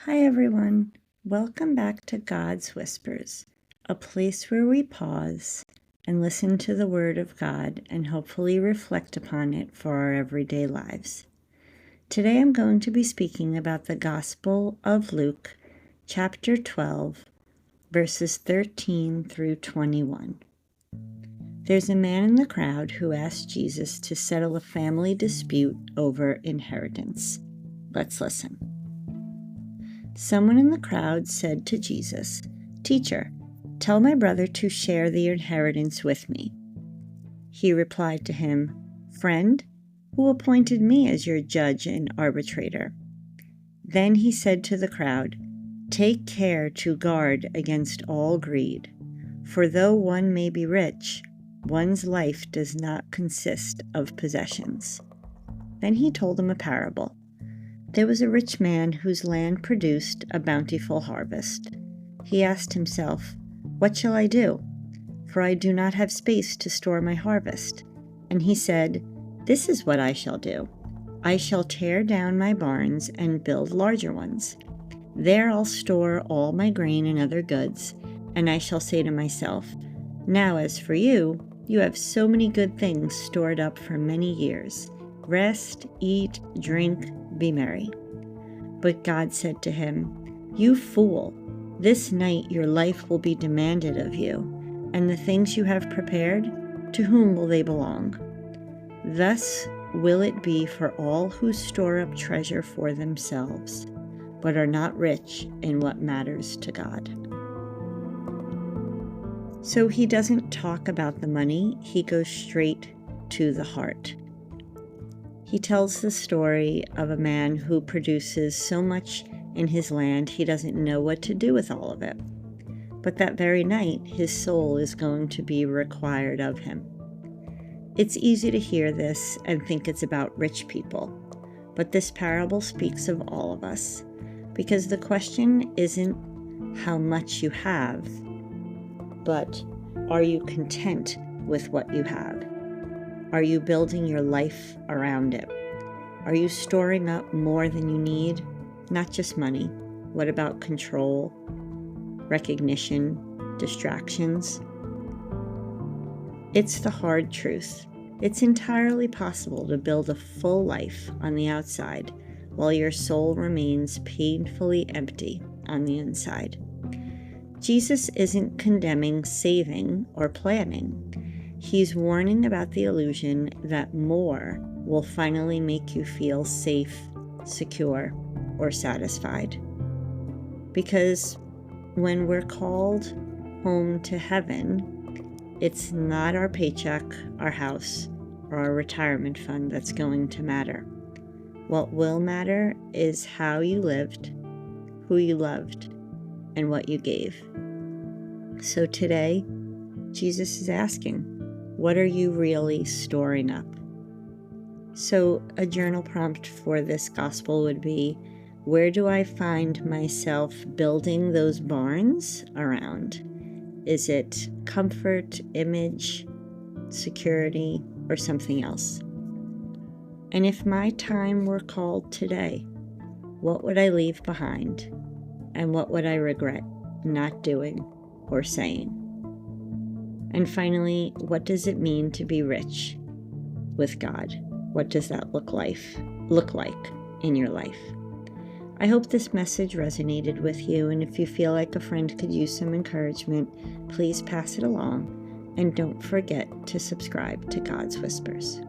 Hi everyone, welcome back to God's Whispers, a place where we pause and listen to the Word of God and hopefully reflect upon it for our everyday lives. Today I'm going to be speaking about the Gospel of Luke, chapter 12, verses 13 through 21. There's a man in the crowd who asked Jesus to settle a family dispute over inheritance. Let's listen. Someone in the crowd said to Jesus, "Teacher, tell my brother to share the inheritance with me." He replied to him, "Friend, who appointed me as your judge and arbitrator?" Then he said to the crowd, "Take care to guard against all greed, for though one may be rich, one's life does not consist of possessions." Then he told them a parable. There was a rich man whose land produced a bountiful harvest. He asked himself, "What shall I do? For I do not have space to store my harvest." And he said, "This is what I shall do. I shall tear down my barns and build larger ones. There I'll store all my grain and other goods, and I shall say to myself, 'Now as for you, you have so many good things stored up for many years. Rest, eat, drink, be merry.' But God said to him, 'You fool, this night your life will be demanded of you, and the things you have prepared, to whom will they belong?' Thus will it be for all who store up treasure for themselves, but are not rich in what matters to God." So he doesn't talk about the money, he goes straight to the heart. He tells the story of a man who produces so much in his land he doesn't know what to do with all of it. But that very night, his soul is going to be required of him. It's easy to hear this and think it's about rich people, but this parable speaks of all of us, because the question isn't how much you have, but are you content with what you have? Are you building your life around it? Are you storing up more than you need? Not just money. What about control, recognition, distractions? It's the hard truth. It's entirely possible to build a full life on the outside while your soul remains painfully empty on the inside. Jesus isn't condemning saving or planning. He's warning about the illusion that more will finally make you feel safe, secure, or satisfied. Because when we're called home to heaven, it's not our paycheck, our house, or our retirement fund that's going to matter. What will matter is how you lived, who you loved, and what you gave. So today, Jesus is asking, what are you really storing up? So a journal prompt for this gospel would be, where do I find myself building those barns around? Is it comfort, image, security, or something else? And if my time were called today, what would I leave behind? And what would I regret not doing or saying? And finally, what does it mean to be rich with God? What does that look like in your life? I hope this message resonated with you, and if you feel like a friend could use some encouragement, please pass it along, and don't forget to subscribe to God's Whispers.